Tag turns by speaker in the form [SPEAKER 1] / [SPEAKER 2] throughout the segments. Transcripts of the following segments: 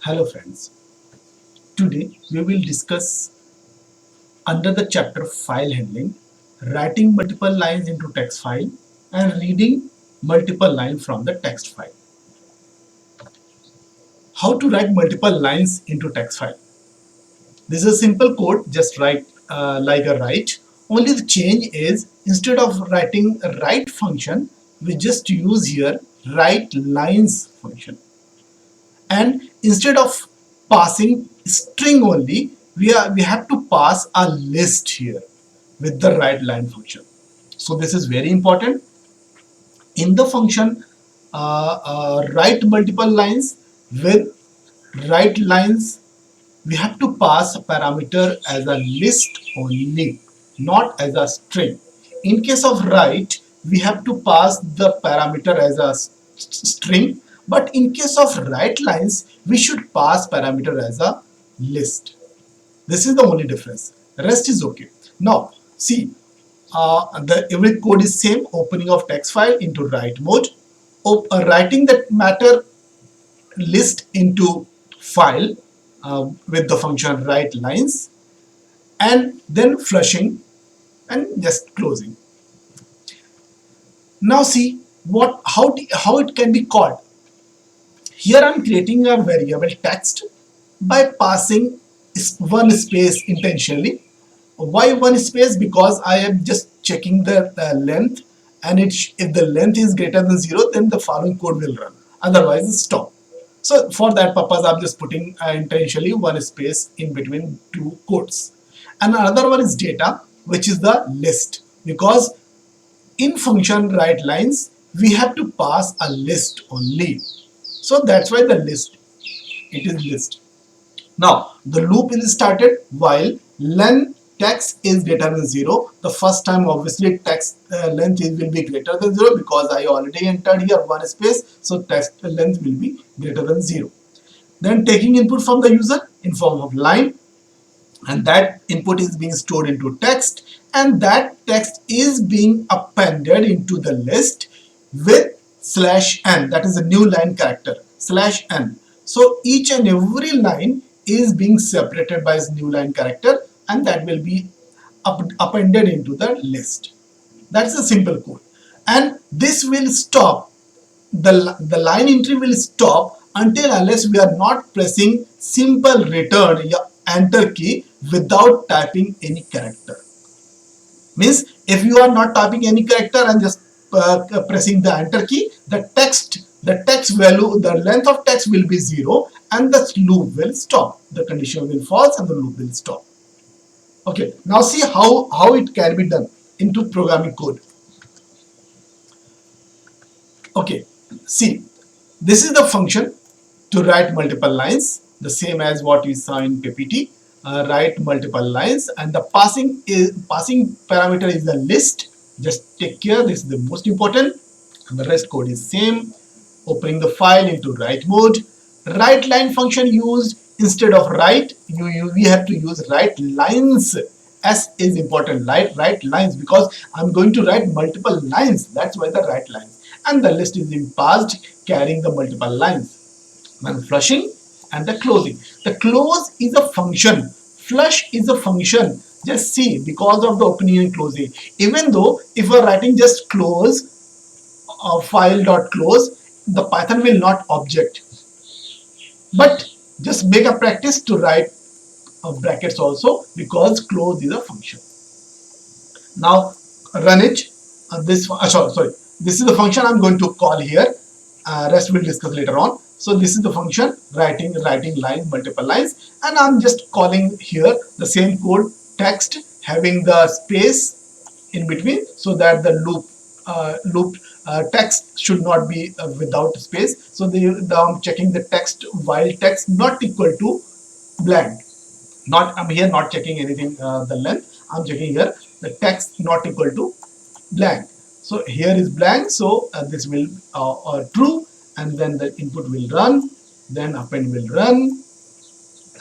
[SPEAKER 1] Hello friends, today we will discuss under the chapter file handling, writing multiple lines into text file and reading multiple lines from the text file. How to write multiple lines into text file? This is a simple code, just write like a write. Only the change is instead of writing a write function, we just use here write lines function. And instead of passing string only, we have to pass a list here with the write line function. So this is very important. In the function write multiple lines with write lines, we have to pass a parameter as a list only, not as a string. In case of write, we have to pass the parameter as a string, but in case of write lines, we should pass parameter as a list. This is the only difference. Rest is okay. Now, see, the every code is same. Opening of text file into write mode, writing that matter list into file with the function write lines, and then flushing and just closing. Now see how it can be called. Here I'm creating a variable text by passing one space intentionally. Why one space? Because I am just checking the length, and if the length is greater than 0, then the following code will run. Otherwise, stop. So for that purpose, I'm just putting intentionally one space in between two quotes. And another one is data, which is the list, because in function write lines we have to pass a list only. So that's why the list, it is list. Now the loop is started while length text is greater than 0. The first time obviously text length will be greater than 0 because I already entered here one space, so text length will be greater than 0. Then taking input from the user in form of line, and that input is being stored into text, and that text is being appended into the list with /n, that is a new line character /n. So each and every line is being separated by its new line character, and that will be appended into the list. That's a simple code, and this will stop, the line entry will stop until unless we are not pressing simple return enter key without typing any character. Means if you are not typing any character and just pressing the enter key, the text value, the length of text will be 0 and the loop will stop. The condition will false and the loop will stop. Okay, now see how it can be done into programming code. Okay, see, this is the function to write multiple lines, the same as what we saw in PPT. Write multiple lines, and the passing parameter is the list. Just take care, this is the most important, and the rest code is same. Opening the file into write mode. Write line function used instead of write. We have to use write lines. S is important, write lines, because I'm going to write multiple lines. That's why the write lines. And the list is being passed carrying the multiple lines. Then flushing and the closing. The close is a function. Flush is a function. Just see, because of the opening and closing. Even though if we're writing just close file.close, the Python will not object. But just make a practice to write brackets also, because close is a function. Now run it. Sorry. This is the function I'm going to call here. Rest we'll discuss later on. So this is the function writing lines, multiple lines, and I'm just calling here the same code text having the space in between, so that the loop text should not be without space. So I'm checking the text while text not equal to blank. I'm here not checking anything the length. I'm checking here the text not equal to blank. So here is blank, so this will true, and then the input will run, then append will run,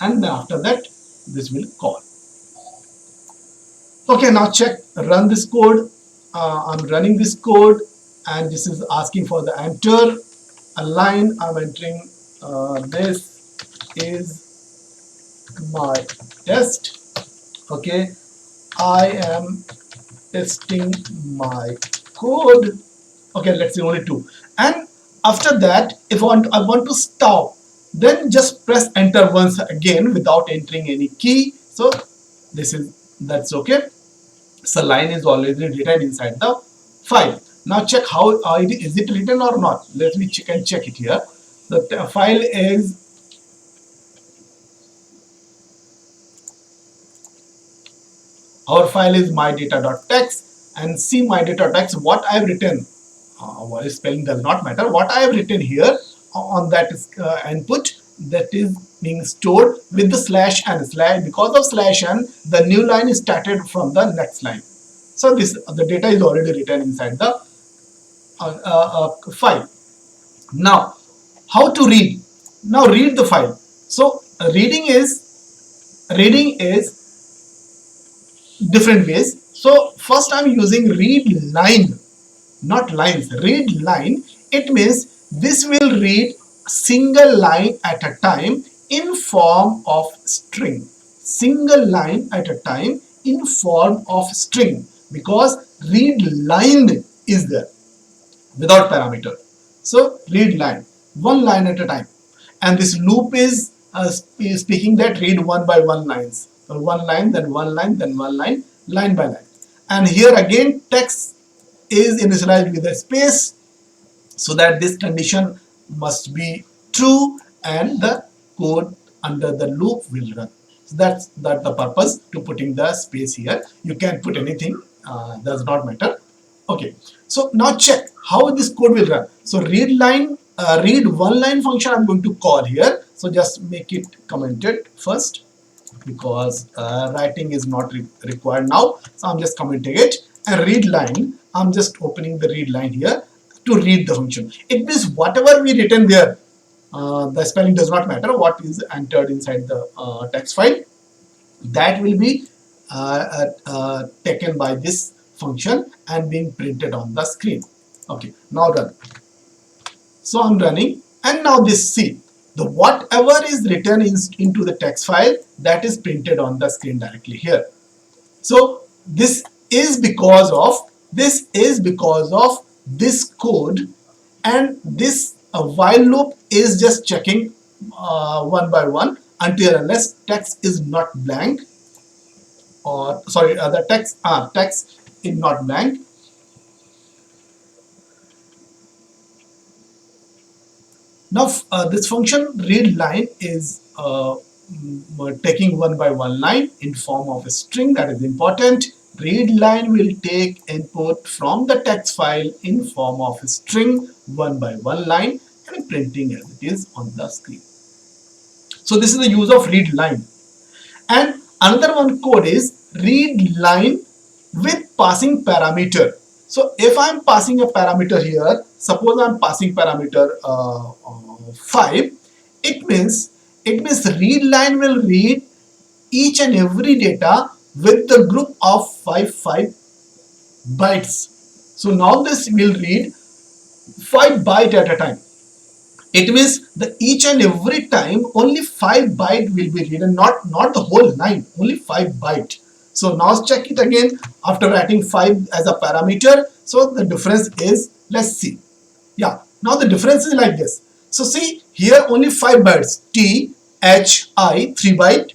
[SPEAKER 1] and after that this will call. Okay, now check, run this code. I'm running this code, and this is asking for the enter a line. I'm entering this is my test. Okay, I am testing my code. Okay, let's say only two. And after that, if I want to stop, then just press enter once again without entering any key. So that's okay. So line is already written inside the file. Now check how is it written or not. Let me check it here. The file is our file is mydata.txt, and see mydata.txt what I have written. What is spelling does not matter. What I have written here on that input, that is being stored with the slash n. Because of slash n, the new line is started from the next line. So the data is already written inside the file. Now, how to read? Now read the file. So reading is different ways. So first I'm using read line, not lines. Read line. It means this will read single line at a time in form of string. Single line at a time in form of string, because read line is there without parameter. So read line, one line at a time. And this loop is speaking that read one by one lines. So one line, then one line, then one line, line by line. And here again text is initialized with a space, so that this condition must be true and the code under the loop will run. So that's the purpose to putting the space here. You can put anything, does not matter. Okay, so now check how this code will run. So read one line function I'm going to call here. So just make it commented first, because writing is not required now. So I'm just commenting it. And read line, I'm just opening the read line here to read the function. It means whatever we written there, the spelling does not matter. What is entered inside the text file, that will be taken by this function and being printed on the screen. Okay, now run. So I'm running, and now this, see, the whatever is written into the text file, that is printed on the screen directly here. So this is because of this code, and this while loop is just checking one by one until unless text is not blank, or sorry, the text is not blank. Now this function read line is taking one by one line in form of a string. That is important. Read line will take input from the text file in form of a string one by one line and printing as it is on the screen. So this is the use of read line. And another one code is read line with passing parameter. So if I'm passing a parameter here, suppose I'm passing parameter 5, it means read line will read each and every data with the group of 5 bytes. So now this will read 5 bytes at a time. It means that each and every time only 5 bytes will be read, and not the whole line, only 5 bytes. So now check it again after writing 5 as a parameter. So the difference is, let's see. Yeah, now the difference is like this. So see here only 5 bytes, T, H, I, 3 byte,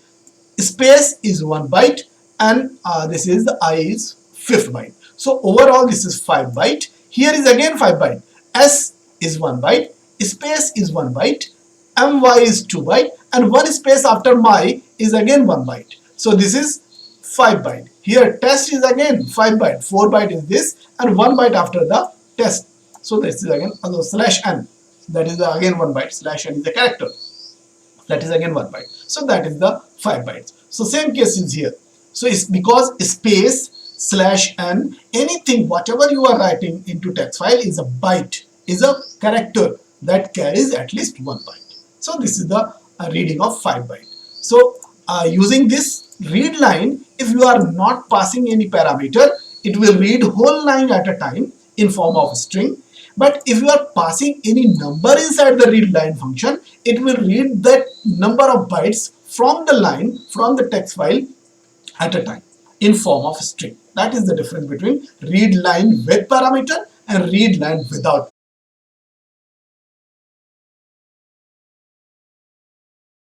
[SPEAKER 1] space is 1 byte, and this is the I is 5th byte. So overall this is 5 byte. Here is again 5 byte. S is 1 byte, space is 1 byte, my is 2 byte, and one space after my is again 1 byte. So this is 5 byte. Here test is again 5 byte, 4 byte is this, and 1 byte after the test. So this is again slash n. That is again 1 byte. Slash n is the character. That is again 1 byte. So that is the 5 bytes. So same case is here. So it's because space slash n, anything whatever you are writing into text file is a byte, is a character that carries at least 1 byte. So this is the reading of 5 byte. So using this read line, if you are not passing any parameter, it will read whole line at a time in form of a string. But if you are passing any number inside the read line function, it will read that number of bytes from the line, from the text file at a time in form of string. That is the difference between read line with parameter and read line without